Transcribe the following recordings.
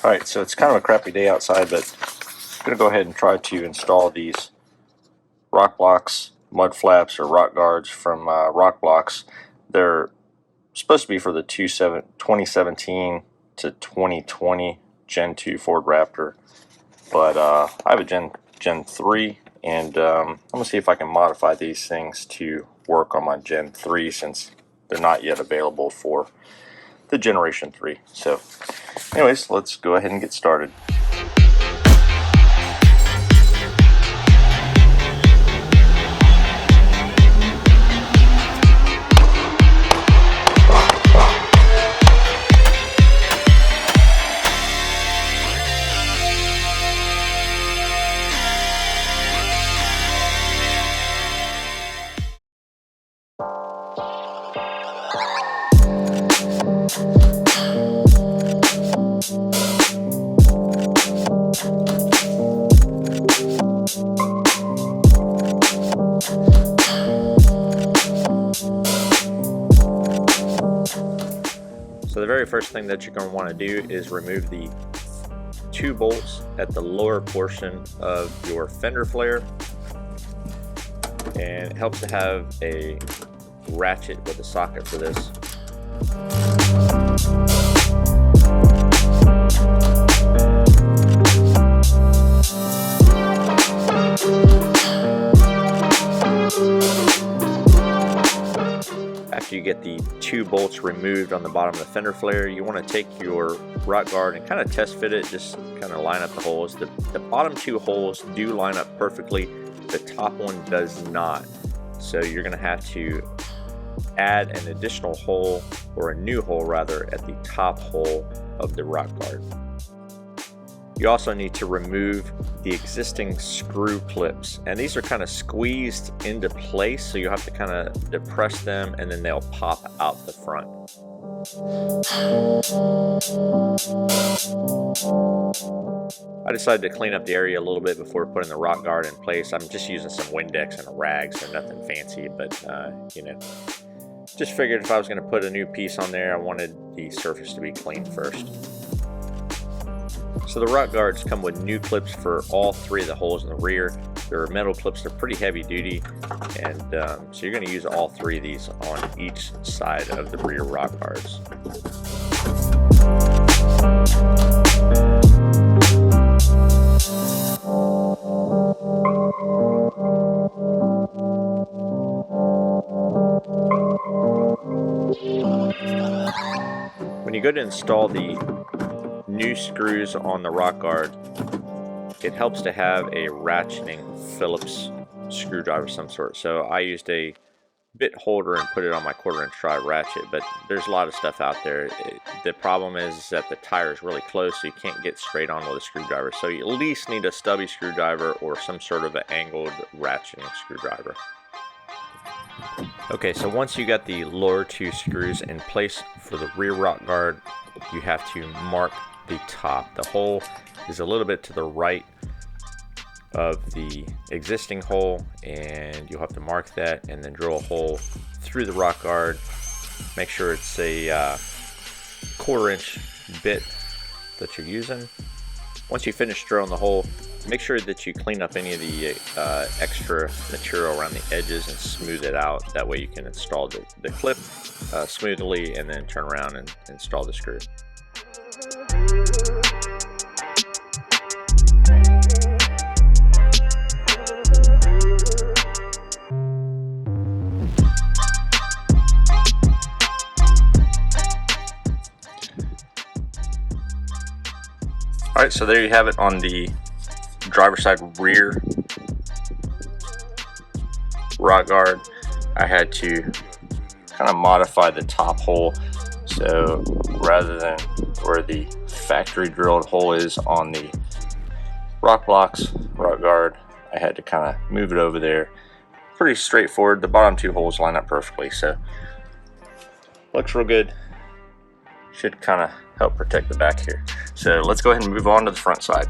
Alright, so it's kind of a crappy day outside, but I'm going to go ahead and try to install these RokBlokz mud flaps or rock guards from RokBlokz. They're supposed to be for the 2017 to 2020 Gen 2 Ford Raptor, but I have a Gen 3, and I'm going to see if I can modify these things to work on my Gen 3 since they're not yet available for the Generation 3. So anyways, let's go ahead and get started. So the very first thing that you're going to want to do is remove the 2 bolts at the lower portion of your fender flare, and it helps to have a ratchet with a socket for this. After you get the 2 bolts removed on the bottom of the fender flare, you want to take your rock guard and kind of test fit it, just kind of line up the holes. The bottom 2 holes do line up perfectly, the top one does not. So you're going to have to add an additional hole, or a new hole rather, at the top hole of the rock guard. You also need to remove the existing screw clips, and these are kind of squeezed into place, so you have to kind of depress them and then they'll pop out the front. I decided to clean up the area a little bit before putting the rock guard in place. I'm just using some Windex and a rag, so nothing fancy, but you know, just figured if I was going to put a new piece on there, I wanted the surface to be clean first. So the rock guards come with new clips for all 3 of the holes in the rear. They're metal clips, they're pretty heavy duty, and so you're going to use all 3 of these on each side of the rear rock guards. When you go to install the new screws on the rock guard, it helps to have a ratcheting Phillips screwdriver of some sort. So I used a bit holder and put it on my 1/4" drive ratchet, but there's a lot of stuff out there. The problem is that the tire is really close, so you can't get straight on with a screwdriver. So you at least need a stubby screwdriver or some sort of an angled ratcheting screwdriver. Okay, so once you got the lower 2 screws in place for the rear rock guard, you have to mark the top. The hole is a little bit to the right of the existing hole, and you'll have to mark that and then drill a hole through the rock guard. Make sure it's a 1/4" bit that you're using. Once you finish drilling the hole, make sure that you clean up any of the extra material around the edges and smooth it out. That way you can install the clip smoothly and then turn around and install the screw. Alright, so there you have it on the driver's side rear rock guard. I had to kind of modify the top hole, so rather than where the factory drilled hole is on the RokBlokz rock guard, I had to kind of move it over there. Pretty straightforward. The bottom 2 holes line up perfectly, so looks real good. Should kind of help protect the back here. So let's go ahead and move on to the front side.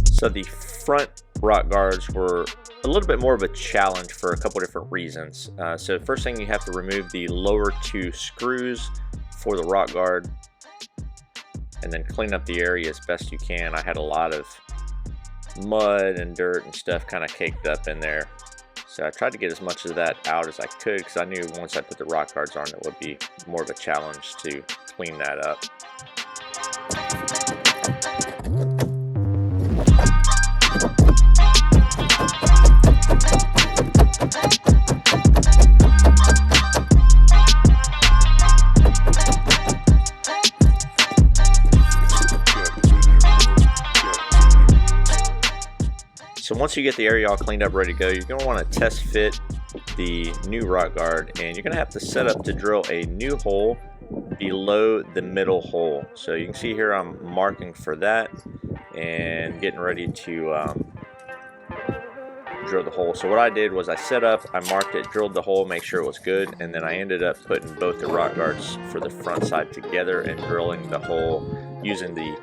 So the front rock guards were a little bit more of a challenge for a couple different reasons. So first thing, you have to remove the lower 2 screws for the rock guard. and then clean up the area as best you can. I had a lot of mud and dirt and stuff kind of caked up in there, so I tried to get as much of that out as I could, because I knew once I put the rock guards on, it would be more of a challenge to clean that up. So once you get the area all cleaned up, ready to go, you're going to want to test fit the new rock guard, and you're going to have to set up to drill a new hole below the middle hole. So you can see here I'm marking for that and getting ready to drill the hole. So what I did was I set up, I marked it, drilled the hole, make sure it was good, and then I ended up putting both the rock guards for the front side together and drilling the hole using the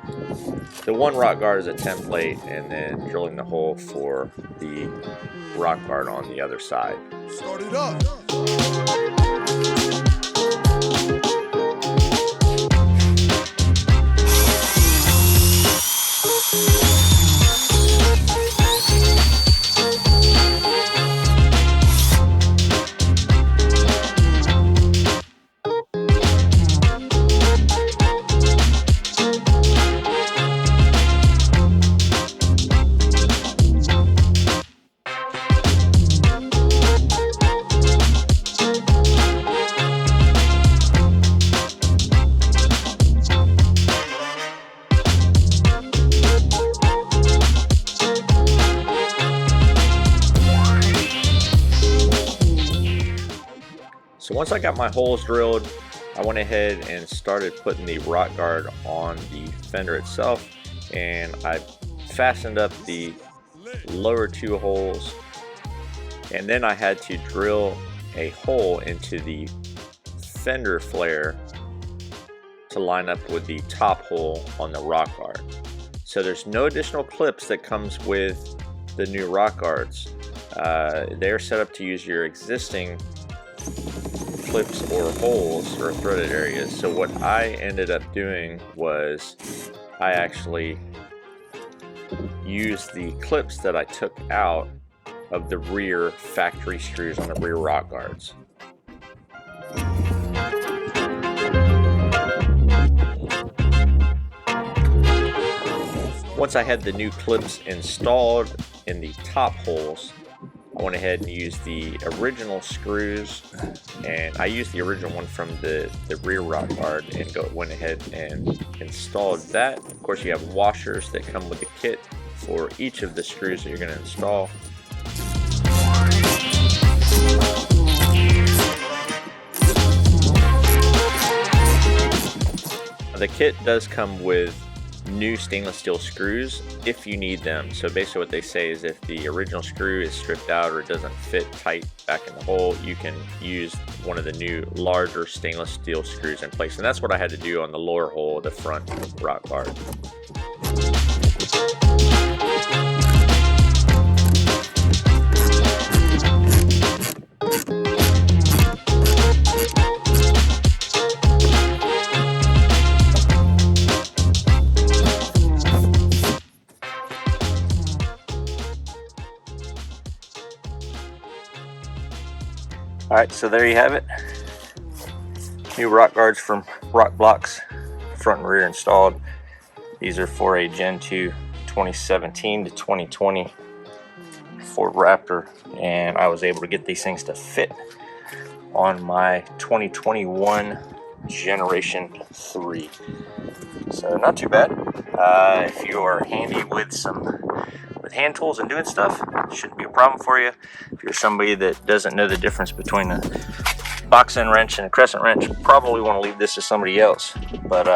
one rock guard as a template, and then drilling the hole for the rock guard on the other side. Start it up. So once I got my holes drilled, I went ahead and started putting the rock guard on the fender itself, and I fastened up the lower two holes, and then I had to drill a hole into the fender flare to line up with the top hole on the rock guard. So there's no additional clips that comes with the new rock guards. They're set up to use your existing clips or holes or threaded areas. So what I ended up doing was I actually used the clips that I took out of the rear factory screws on the rear rock guards. Once I had the new clips installed in the top holes, I went ahead and used the original screws, and I used the original one from the rear rock guard and went ahead and installed that. Of course, you have washers that come with the kit for each of the screws that you're going to install. The kit does come with new stainless steel screws if you need them. So basically what they say is if the original screw is stripped out or it doesn't fit tight back in the hole, you can use one of the new larger stainless steel screws in place. And that's what I had to do on the lower hole of the front rock guard. Alright, so there you have it. New rock guards from RokBlokz, front and rear installed. These are for a Gen 2 2017 to 2020 Ford Raptor, and I was able to get these things to fit on my 2021 Generation 3. So not too bad. If you are handy with hand tools and doing stuff, it shouldn't be a problem for you. If you're somebody that doesn't know the difference between a box end wrench and a crescent wrench, you probably want to leave this to somebody else. But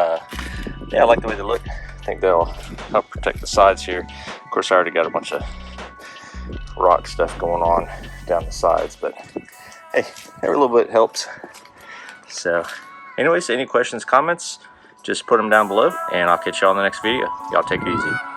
yeah, I like the way they look. I think they'll help protect the sides here. Of course, I already got a bunch of rock stuff going on down the sides, but hey, every little bit helps. So anyways, any questions, comments, just put them down below, and I'll catch you on the next video. Y'all take it easy.